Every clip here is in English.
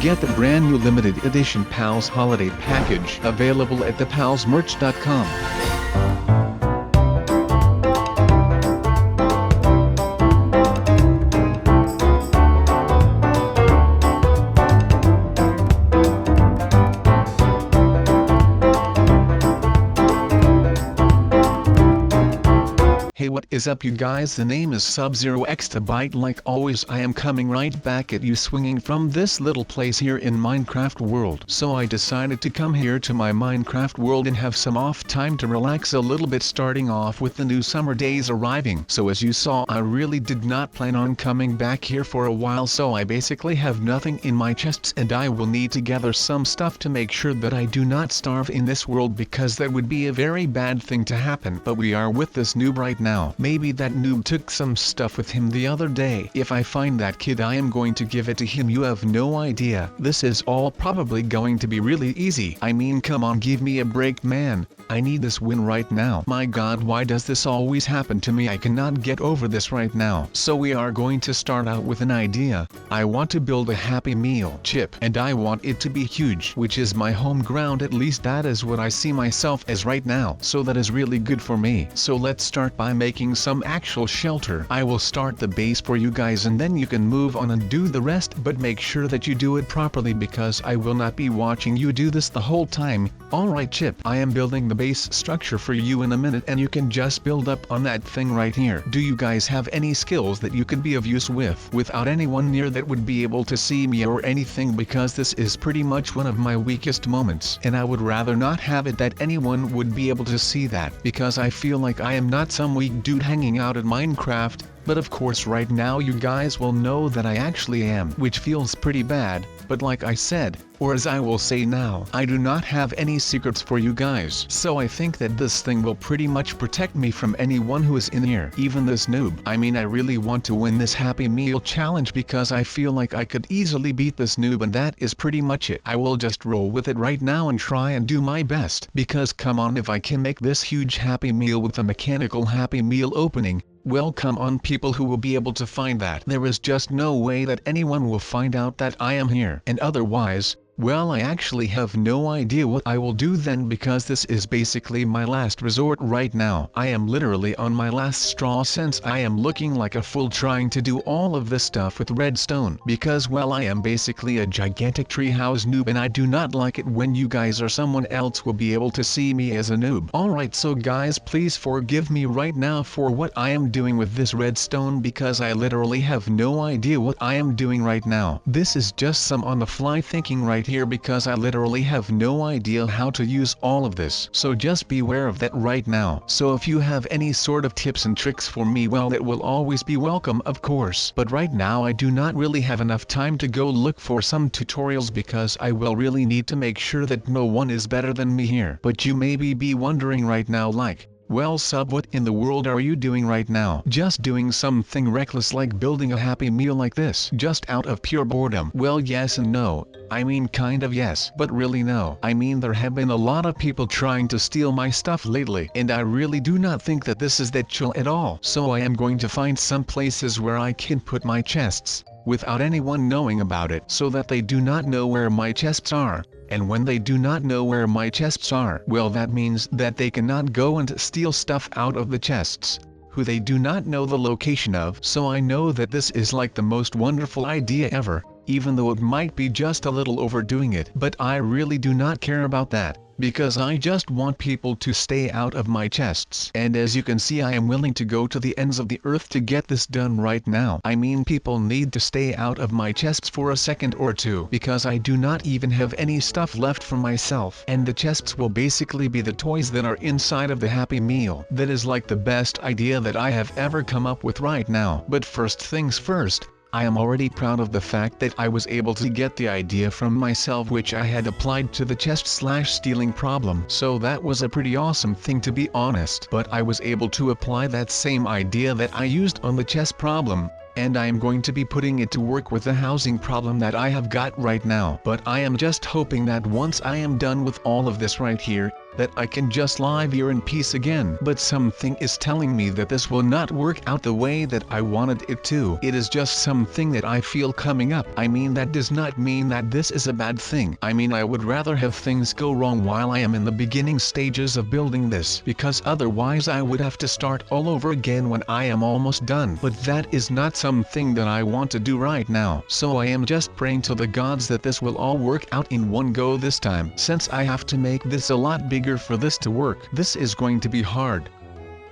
get the brand new limited edition Pals Holiday Package available at thepalsmerch.com. Hey, what is up you guys, the name is Sub-Zero Exabyte. Like always, I am coming right back at you swinging from this little place here in Minecraft world. So I decided to come here to my Minecraft world and have some off time to relax a little bit, starting off with the new summer days arriving. So as you saw, I really did not plan on coming back here for a while, so I basically have nothing in my chests and I will need to gather some stuff to make sure that I do not starve in this world, because that would be a very bad thing to happen. But we are with this noob right now. Maybe that noob took some stuff with him the other day. If I find that kid, I am going to give it to him. You have no idea. This is all probably going to be really easy. I mean, come on, give me a break, man. I need this win right now. My god, why does this always happen to me? I cannot get over this right now. So we are going to start out with an idea. I want to build a Happy Meal chip, and I want it to be huge, which is my home ground. At least that is what I see myself as right now. So that is really good for me. So let's start by making some actual shelter. I will start the base for you guys and then you can move on and do the rest, but make sure that you do it properly, because I will not be watching you do this the whole time. Alright Chip, I am building the base structure for you in a minute, and you can just build up on that thing right here. Do you guys have any skills that you could be of use with without anyone near that would be able to see me or anything? Because this is pretty much one of my weakest moments, and I would rather not have it that anyone would be able to see that, because I feel like I am not some weak dude hanging out at Minecraft. But of course right now you guys will know that I actually am, which feels pretty bad, but like I said, or as I will say now, I do not have any secrets for you guys. So I think that this thing will pretty much protect me from anyone who is in here, even this noob. I mean, I really want to win this Happy Meal challenge because I feel like I could easily beat this noob, and that is pretty much it. I will just roll with it right now and try and do my best, because come on, if I can make this huge Happy Meal with a mechanical Happy Meal opening, well, come on, people who will be able to find that. There is just no way that anyone will find out that I am here. And otherwise, well, I actually have no idea what I will do then, because this is basically my last resort right now. I am literally on my last straw, since I am looking like a fool trying to do all of this stuff with redstone. Because, well, I am basically a gigantic treehouse noob, and I do not like it when you guys or someone else will be able to see me as a noob. Alright, so guys, please forgive me right now for what I am doing with this redstone, because I literally have no idea what I am doing right now. This is just some on the fly thinking right here, because I literally have no idea how to use all of this. So just beware of that right now. So if you have any sort of tips and tricks for me, well, it will always be welcome, of course. But right now I do not really have enough time to go look for some tutorials, because I will really need to make sure that no one is better than me here. But you maybe be wondering right now, like, well, Sub, what in the world are you doing right now? Just doing something reckless like building a Happy Meal like this, just out of pure boredom? Well, yes and no. I mean, kind of yes, but really no. I mean, there have been a lot of people trying to steal my stuff lately, and I really do not think that this is that chill at all. So I am going to find some places where I can put my chests without anyone knowing about it, so that they do not know where my chests are. And when they do not know where my chests are, well, that means that they cannot go and steal stuff out of the chests who they do not know the location of. So I know that this is like the most wonderful idea ever, even though it might be just a little overdoing it. But I really do not care about that, because I just want people to stay out of my chests. And as you can see, I am willing to go to the ends of the earth to get this done right now. I mean, people need to stay out of my chests for a second or two, because I do not even have any stuff left for myself. And the chests will basically be the toys that are inside of the Happy Meal. That is like the best idea that I have ever come up with right now. But first things first, I am already proud of the fact that I was able to get the idea from myself, which I had applied to the chest/stealing problem. So that was a pretty awesome thing, to be honest. But I was able to apply that same idea that I used on the chest problem, and I am going to be putting it to work with the housing problem that I have got right now. But I am just hoping that once I am done with all of this right here, that I can just live here in peace again. But something is telling me that this will not work out the way that I wanted it to. It is just something that I feel coming up. I mean, that does not mean that this is a bad thing. I mean, I would rather have things go wrong while I am in the beginning stages of building this, because otherwise I would have to start all over again when I am almost done. But that is not something that I want to do right now. So I am just praying to the gods that this will all work out in one go this time. Since I have to make this a lot bigger for this to work, this is going to be hard.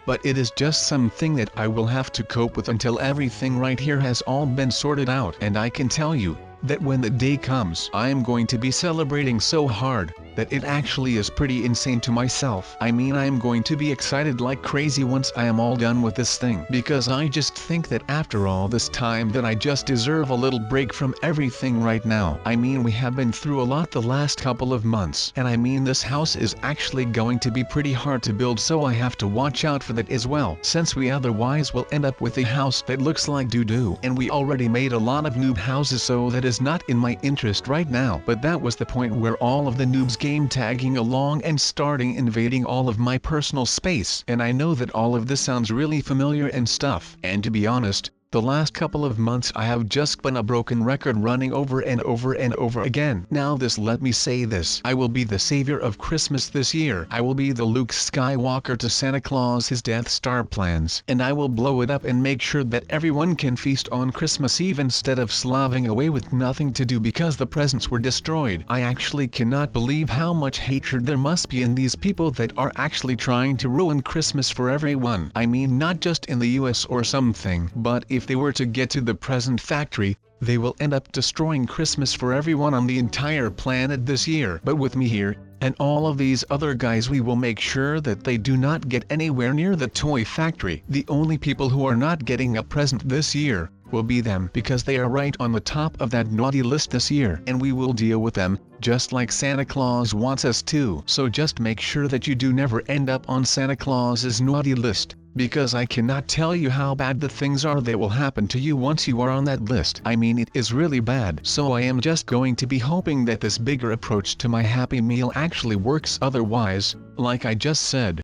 But it is just something that I will have to cope with until everything right here has all been sorted out. And I can tell you that when the day comes, I am going to be celebrating so hard that it actually is pretty insane to myself. I mean, I am going to be excited like crazy once I am all done with this thing, because I just think that after all this time that I just deserve a little break from everything right now. I mean, we have been through a lot the last couple of months, and I mean, this house is actually going to be pretty hard to build, so I have to watch out for that as well, since we otherwise will end up with a house that looks like doo-doo. And we already made a lot of noob houses, so that is not in my interest right now. But that was the point where all of the noobs game tagging along and starting invading all of my personal space. And I know that all of this sounds really familiar and stuff, and to be honest, the last couple of months I have just been a broken record running over and over and over again. Now let me say this. I will be the savior of Christmas this year. I will be the Luke Skywalker to Santa Claus his Death Star plans. And I will blow it up and make sure that everyone can feast on Christmas Eve instead of slaving away with nothing to do because the presents were destroyed. I actually cannot believe how much hatred there must be in these people that are actually trying to ruin Christmas for everyone. I mean, not just in the US or something, but if they were to get to the present factory, they will end up destroying Christmas for everyone on the entire planet this year. But with me here, and all of these other guys, we will make sure that they do not get anywhere near the toy factory. The only people who are not getting a present this year will be them, because they are right on the top of that naughty list this year, and we will deal with them, just like Santa Claus wants us to. So just make sure that you do never end up on Santa Claus's naughty list, because I cannot tell you how bad the things are that will happen to you once you are on that list. I mean, it is really bad. So I am just going to be hoping that this bigger approach to my Happy Meal actually works. Otherwise, like I just said,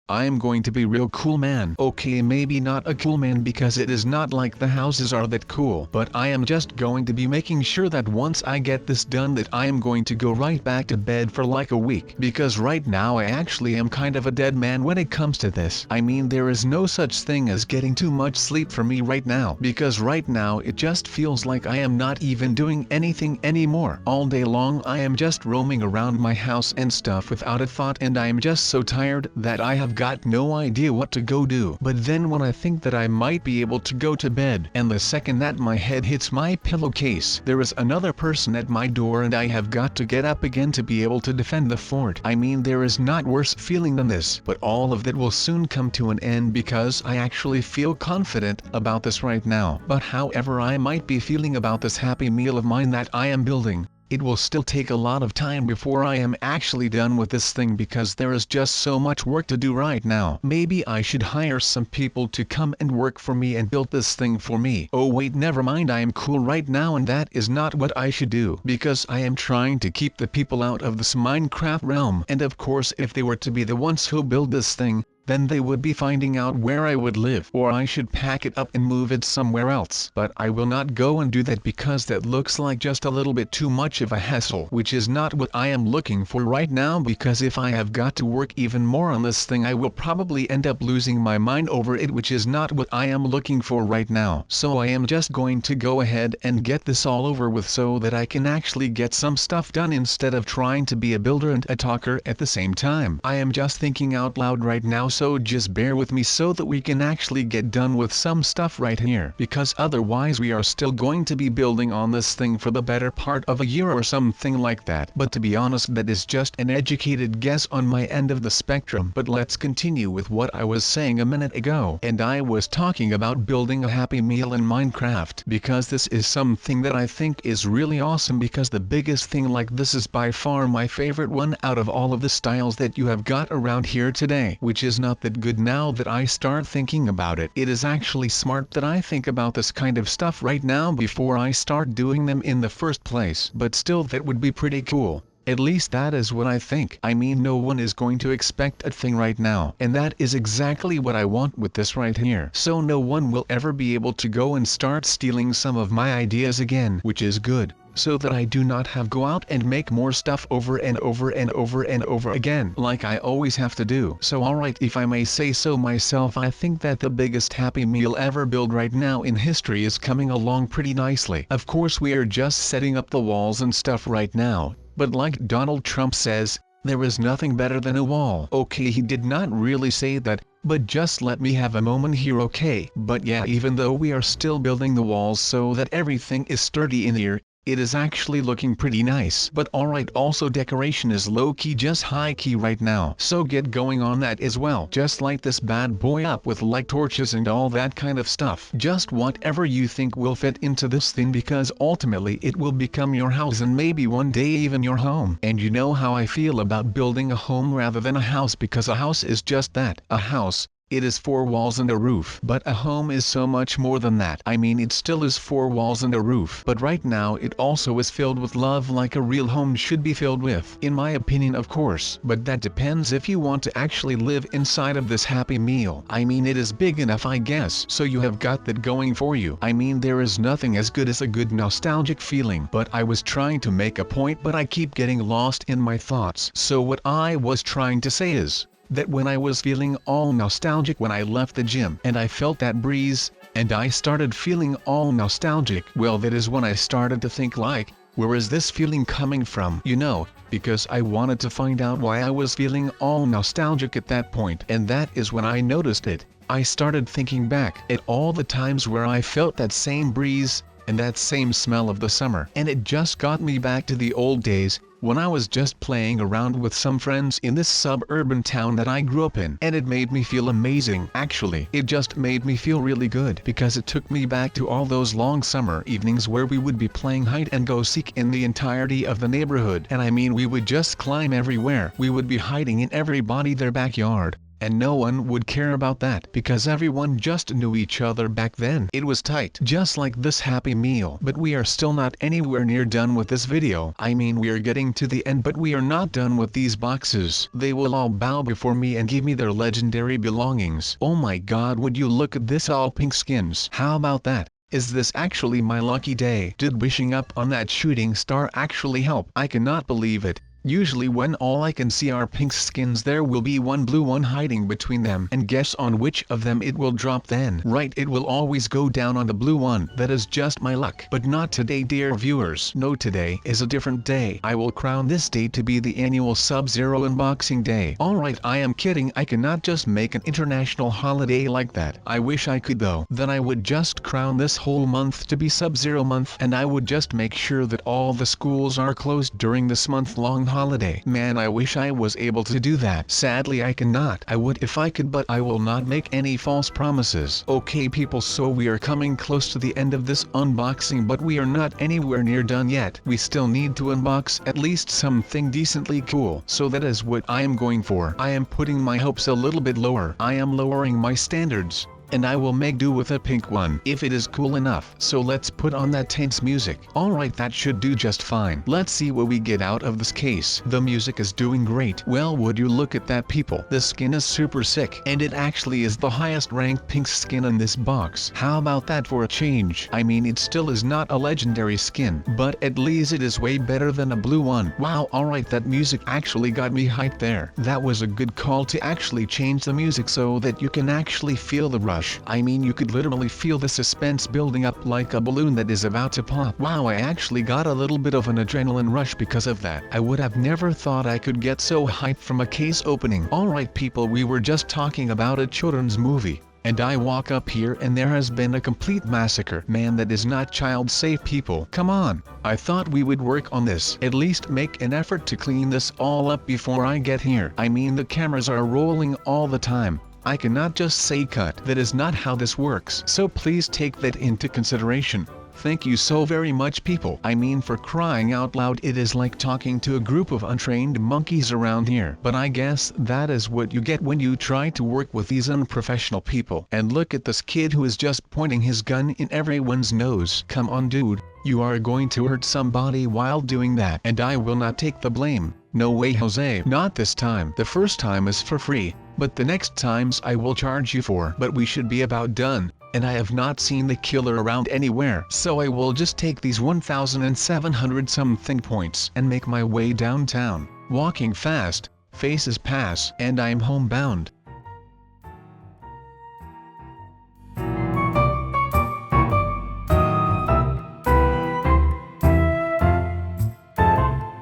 I am going to be real cool man. Okay, maybe not a cool man because it is not like the houses are that cool, but I am just going to be making sure that once I get this done that I am going to go right back to bed for like a week, because right now I actually am kind of a dead man when it comes to this. I mean, there is no such thing as getting too much sleep for me right now, because right now it just feels like I am not even doing anything anymore. All day long I am just roaming around my house and stuff without a thought, and I am just so tired that I have got no idea what to go do. But then when I think that I might be able to go to bed, and the second that my head hits my pillowcase, there is another person at my door and I have got to get up again to be able to defend the fort. I mean, there is not worse feeling than this, but all of that will soon come to an end because I actually feel confident about this right now. But however I might be feeling about this Happy Meal of mine that I am building, it will still take a lot of time before I am actually done with this thing, because there is just so much work to do right now. Maybe I should hire some people to come and work for me and build this thing for me. Oh wait, never mind, I am cool right now and that is not what I should do, because I am trying to keep the people out of this Minecraft realm. And of course, if they were to be the ones who build this thing, then they would be finding out where I would live, or I should pack it up and move it somewhere else. But I will not go and do that because that looks like just a little bit too much of a hassle, which is not what I am looking for right now, because if I have got to work even more on this thing I will probably end up losing my mind over it, which is not what I am looking for right now. So I am just going to go ahead and get this all over with so that I can actually get some stuff done instead of trying to be a builder and a talker at the same time. I am just thinking out loud right now, so just bear with me so that we can actually get done with some stuff right here, because otherwise we are still going to be building on this thing for the better part of a year or something like that. But to be honest, that is just an educated guess on my end of the spectrum. But let's continue with what I was saying a minute ago, and I was talking about building a Happy Meal in Minecraft, because this is something that I think is really awesome, because the biggest thing like this is by far my favorite one out of all of the styles that you have got around here today, which is not that good now that I start thinking about it. It is actually smart that I think about this kind of stuff right now before I start doing them in the first place, but still that would be pretty cool. At least that is what I think. I mean, no one is going to expect a thing right now. And that is exactly what I want with this right here. So no one will ever be able to go and start stealing some of my ideas again, which is good. So that I do not have go out and make more stuff over and over and over and over again like I always have to do. So alright, if I may say so myself, I think that the biggest Happy Meal ever built right now in history is coming along pretty nicely. Of course we are just setting up the walls and stuff right now, but like Donald Trump says, there is nothing better than a wall. Okay, he did not really say that, but just let me have a moment here, okay? But yeah, even though we are still building the walls so that everything is sturdy in here, it is actually looking pretty nice. But alright, also decoration is low-key, just high-key right now. So get going on that as well. Just light this bad boy up with like torches and all that kind of stuff. Just whatever you think will fit into this thing, because ultimately it will become your house and maybe one day even your home. And you know how I feel about building a home rather than a house, because a house is just that, a house. It is 4 walls and a roof. But a home is so much more than that. I mean, it still is 4 walls and a roof. But right now it also is filled with love, like a real home should be filled with. In my opinion, of course. But that depends if you want to actually live inside of this Happy Meal. I mean, it is big enough, I guess. So you have got that going for you. I mean, there is nothing as good as a good nostalgic feeling. But I was trying to make a point, but I keep getting lost in my thoughts. So what I was trying to say is that when I was feeling all nostalgic when I left the gym and I felt that breeze, and I started feeling all nostalgic, well, that is when I started to think like, where is this feeling coming from? You know, because I wanted to find out why I was feeling all nostalgic at that point. And that is when I noticed it. I started thinking back at all the times where I felt that same breeze and that same smell of the summer. And it just got me back to the old days, when I was just playing around with some friends in this suburban town that I grew up in. And it made me feel amazing. Actually, it just made me feel really good, because it took me back to all those long summer evenings where we would be playing hide and go seek in the entirety of the neighborhood. And I mean, we would just climb everywhere. We would be hiding in everybody their backyard. And no one would care about that, because everyone just knew each other back then. It was tight, just like this Happy Meal. But we are still not anywhere near done with this video. I mean, we are getting to the end, but we are not done with these boxes. They will all bow before me and give me their legendary belongings. Oh my god, would you look at this, all pink skins? How about that? Is this actually my lucky day? Did wishing up on that shooting star actually help? I cannot believe it. Usually when all I can see are pink skins, there will be one blue one hiding between them, and guess on which of them it will drop then. Right, it will always go down on the blue one. That is just my luck. But not today, dear viewers. No, today is a different day. I will crown this day to be the annual Sub-Zero unboxing day. Alright, I am kidding. I cannot just make an international holiday like that. I wish I could though. Then I would just crown this whole month to be Sub-Zero month, and I would just make sure that all the schools are closed during this month-long holiday. Man, I wish I was able to do that. Sadly, I cannot. I would if I could, but I will not make any false promises. Okay people, so we are coming close to the end of this unboxing, but we are not anywhere near done yet. We still need to unbox at least something decently cool. So that is what I am going for. I am putting my hopes a little bit lower. I am lowering my standards, and I will make do with a pink one if it is cool enough. So let's put on that tense music. Alright, that should do just fine. Let's see what we get out of this case. The music is doing great. Well, would you look at that, people? The skin is super sick, and it actually is the highest ranked pink skin in this box. How about that for a change? I mean, it still is not a legendary skin, but at least it is way better than a blue one. Wow, alright, that music actually got me hyped there. That was a good call to actually change the music so that you can actually feel the rush. I mean, you could literally feel the suspense building up like a balloon that is about to pop. Wow, I actually got a little bit of an adrenaline rush because of that. I would have never thought I could get so hyped from a case opening. Alright people, we were just talking about a children's movie, and I walk up here and there has been a complete massacre. Man, that is not child safe, people. Come on. I thought we would work on this. At least make an effort to clean this all up before I get here. I mean, the cameras are rolling all the time. I cannot just say cut. That is not how this works. So please take that into consideration. Thank you so very much, people. I mean, for crying out loud, it is like talking to a group of untrained monkeys around here. But I guess that is what you get when you try to work with these unprofessional people. And look at this kid who is just pointing his gun in everyone's nose. Come on, dude, you are going to hurt somebody while doing that. And I will not take the blame. No way, Jose. Not this time. The first time is for free, but the next times I will charge you for. But we should be about done, and I have not seen the killer around anywhere. So I will just take these 1,700 something points and make my way downtown, walking fast. Faces pass, and I'm homebound.